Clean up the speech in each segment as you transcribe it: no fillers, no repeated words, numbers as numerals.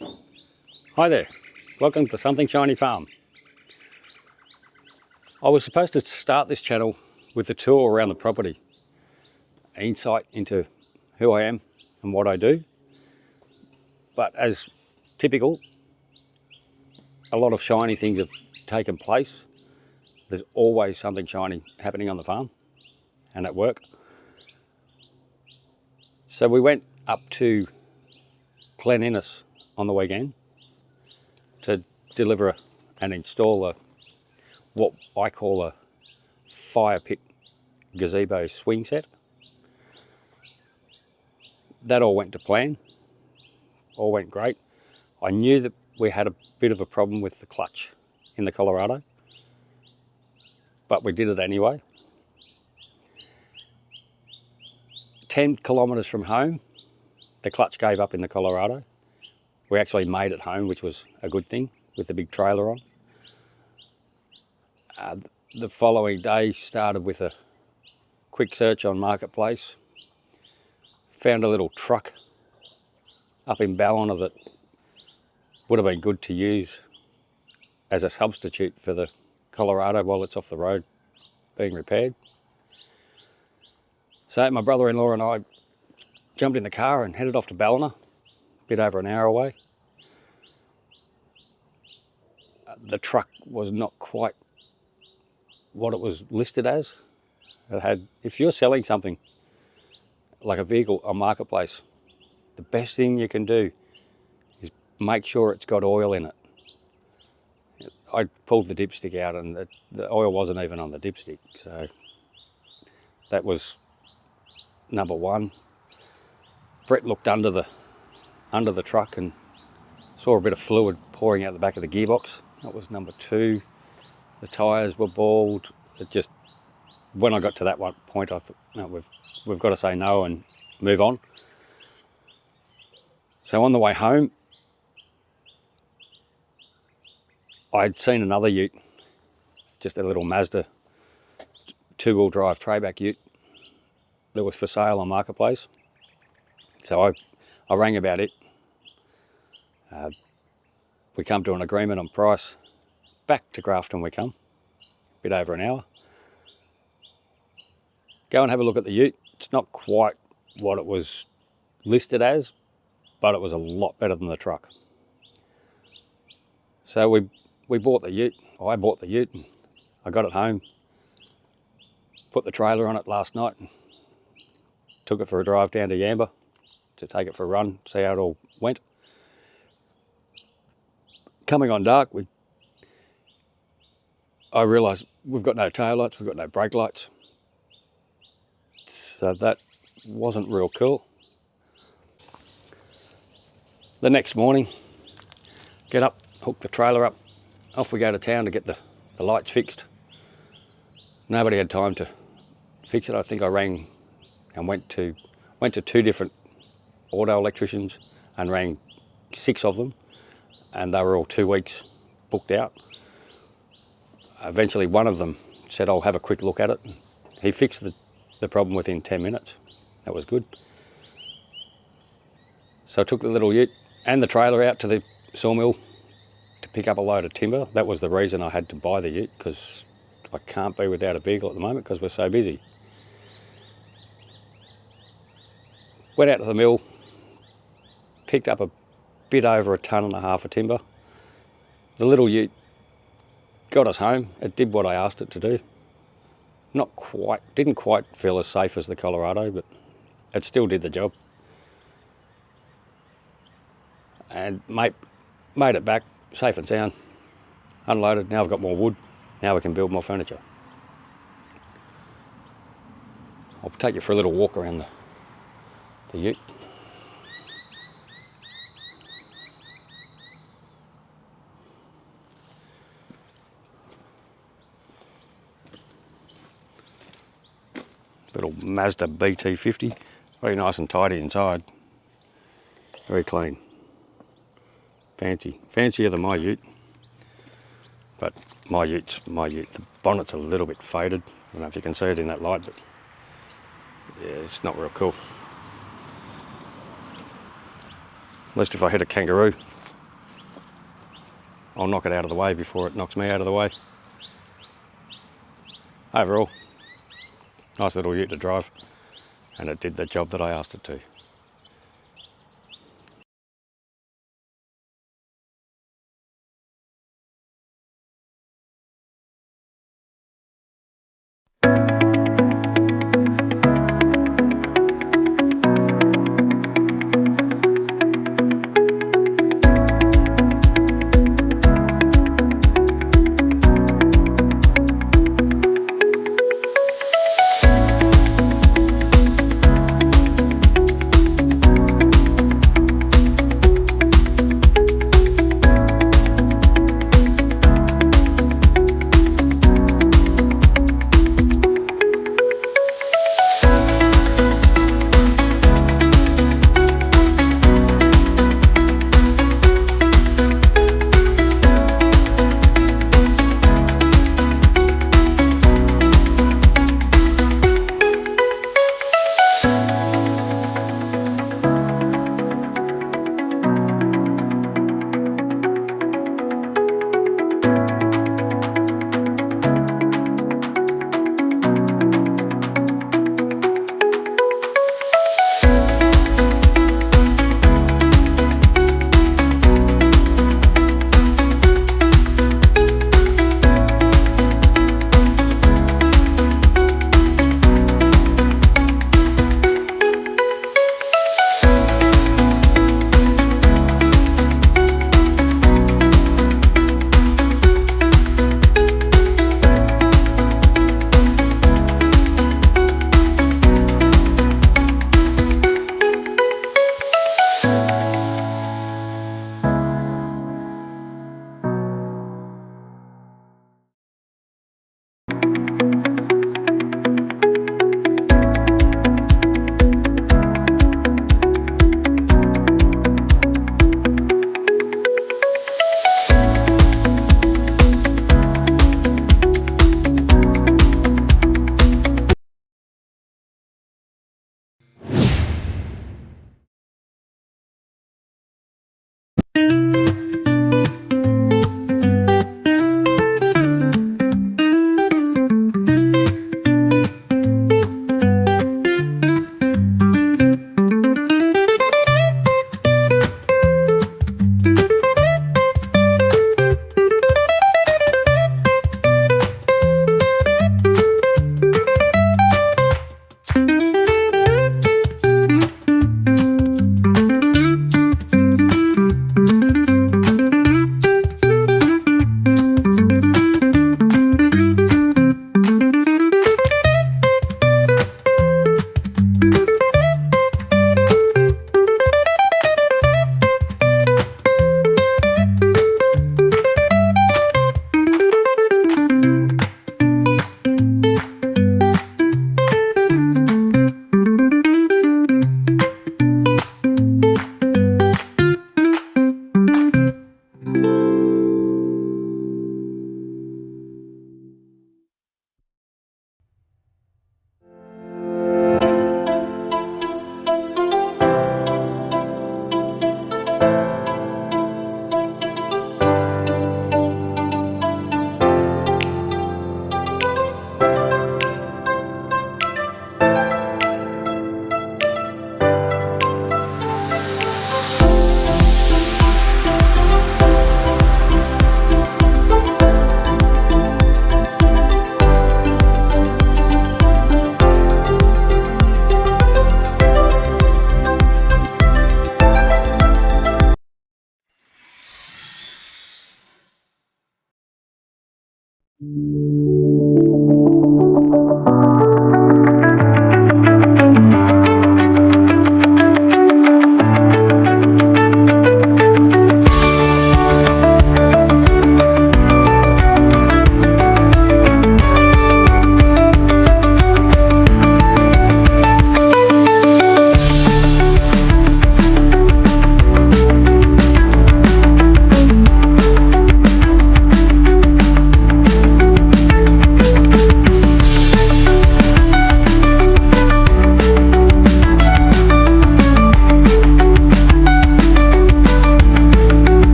Hi there, welcome to Something Shiny Farm. I was supposed to start this channel with a tour around the property, an insight into who I am and what I do, but as typical, a lot of shiny things have taken place. There's always something shiny happening on the farm and at work. So we went up to Glen Innes on the weekend to deliver and install what I call a fire pit gazebo swing set. That all went to plan, all went great. I knew that we had a bit of a problem with the clutch in the Colorado, but we did it anyway. 10 kilometres from home, the clutch gave up in the Colorado. We actually made it home, which was a good thing, with the big trailer on. The following day started with a quick search on Marketplace. Found a little truck up in Ballina that would have been good to use as a substitute for the Colorado while it's off the road being repaired. So my brother-in-law and I jumped in the car and headed off to Ballina, a bit over an hour away. The truck was not quite what it was listed as. It had, if you're selling something like a vehicle on Marketplace, the best thing you can do is make sure it's got oil in it. I pulled the dipstick out and the oil wasn't even on the dipstick, so that was number one. Brett looked under the truck and saw a bit of fluid pouring out the back of the gearbox. That was number two. The tyres were bald. It just, when I got to that one point, I thought, no, we've got to say no and move on. So on the way home, I'd seen another ute, just a little Mazda two-wheel drive trayback ute that was for sale on Marketplace. So I rang about it. We come to an agreement on price. Back to Grafton we come, a bit over an hour. Go and have a look at the ute. It's not quite what it was listed as, but it was a lot better than the truck. So we bought the ute. I bought the ute and I got it home, put the trailer on it last night and took it for a drive down to Yamba to take it for a run, see how it all went. Coming on dark, I realised we've got no tail lights, we've got no brake lights. So that wasn't real cool. The next morning, get up, hook the trailer up, off we go to town to get the lights fixed. Nobody had time to fix it. I think I rang and went to two different auto electricians and rang 6 of them, and they were all 2 weeks booked out. Eventually one of them said, I'll have a quick look at it. He fixed the problem within 10 minutes. That was good. So I took the little ute and the trailer out to the sawmill to pick up a load of timber. That was the reason I had to buy the ute, because I can't be without a vehicle at the moment because we're so busy. Went out to the mill, picked up a bit over 1.5 tons of timber. The little ute got us home. It did what I asked it to do. Didn't quite feel as safe as the Colorado, but it still did the job. And made it back safe and sound, unloaded. Now I've got more wood. Now we can build more furniture. I'll take you for a little walk around the ute. Little Mazda BT50, very nice and tidy inside, very clean, fancier than my ute, but my ute's my ute. The bonnet's a little bit faded, I don't know if you can see it in that light, but yeah, it's not real cool. At least if I hit a kangaroo, I'll knock it out of the way before it knocks me out of the way. Overall, nice little ute to drive, and it did the job that I asked it to.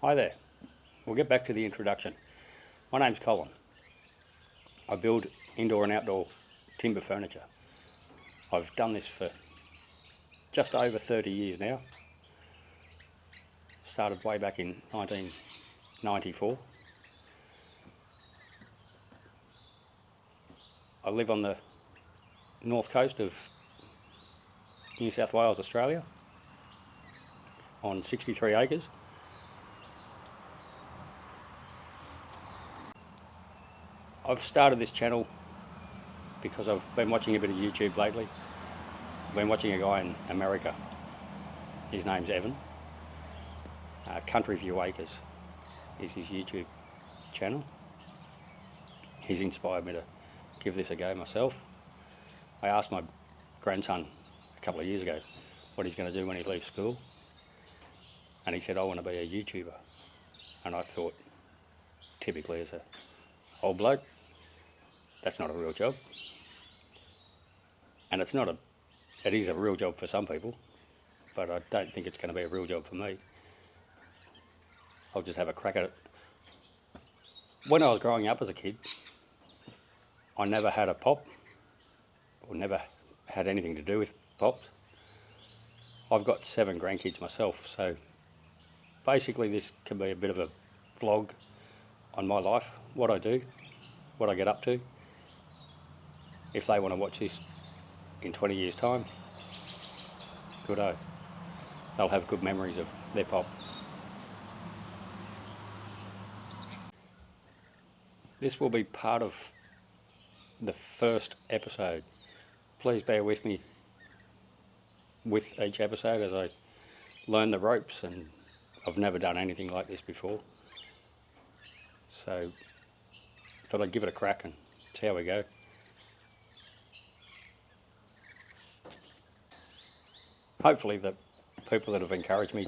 Hi there. We'll get back to the introduction. My name's Colin. I build indoor and outdoor timber furniture. I've done this for just over 30 years now. Started way back in 1994. I live on the north coast of New South Wales, Australia, on 63 acres. I've started this channel because I've been watching a bit of YouTube lately. I've been watching a guy in America. His name's Evan. Country View Acres is his YouTube channel. He's inspired me to give this a go myself. I asked my grandson a couple of years ago what he's going to do when he leaves school, and he said, I want to be a YouTuber. And I thought, typically as a old bloke, that's not a real job. And it is a real job for some people, but I don't think it's going to be a real job for me. I'll just have a crack at it. When I was growing up as a kid, I never had a pop, or never had anything to do with pops. I've got 7 grandkids myself, so basically this can be a bit of a vlog on my life, what I do, what I get up to. If they want to watch this in 20 years' time, good-o. They'll have good memories of their pop. This will be part of the first episode. Please bear with me with each episode as I learn the ropes, and I've never done anything like this before. So I thought I'd give it a crack and see how we go. Hopefully the people that have encouraged me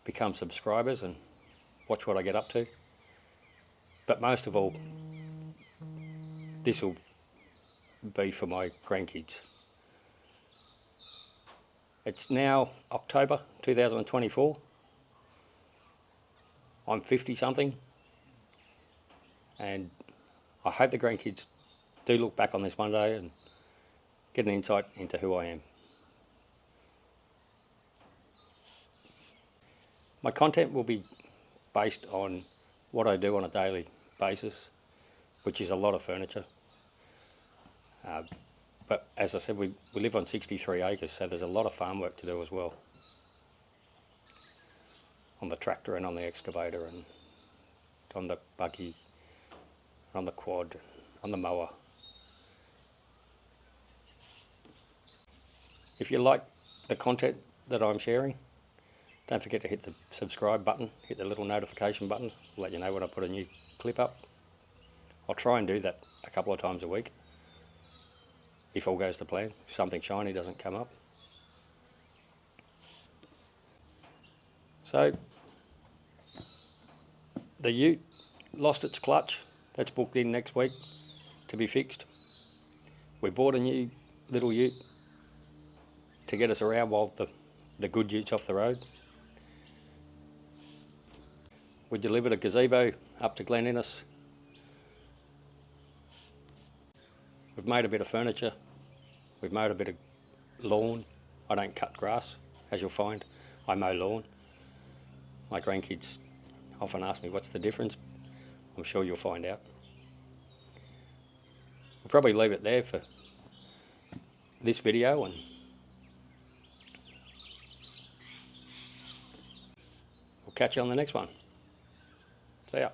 become subscribers and watch what I get up to. But most of all, this will be for my grandkids. It's now October 2024. I'm 50 something, and I hope the grandkids do look back on this one day and get an insight into who I am. My content will be based on what I do on a daily basis, which is a lot of furniture. But as I said, we live on 63 acres, so there's a lot of farm work to do as well. On the tractor and on the excavator and on the buggy, on the quad, on the mower. If you like the content that I'm sharing, don't forget to hit the subscribe button, hit the little notification button, let you know when I put a new clip up. I'll try and do that a couple of times a week, if all goes to plan, if something shiny doesn't come up. So, the ute lost its clutch. That's booked in next week to be fixed. We bought a new little ute to get us around while the good ute's off the road. We delivered a gazebo up to Glen Innes. We've made a bit of furniture. We've mowed a bit of lawn. I don't cut grass, as you'll find. I mow lawn. My grandkids often ask me what's the difference. I'm sure you'll find out. We'll probably leave it there for this video, and we'll catch you on the next one. See ya.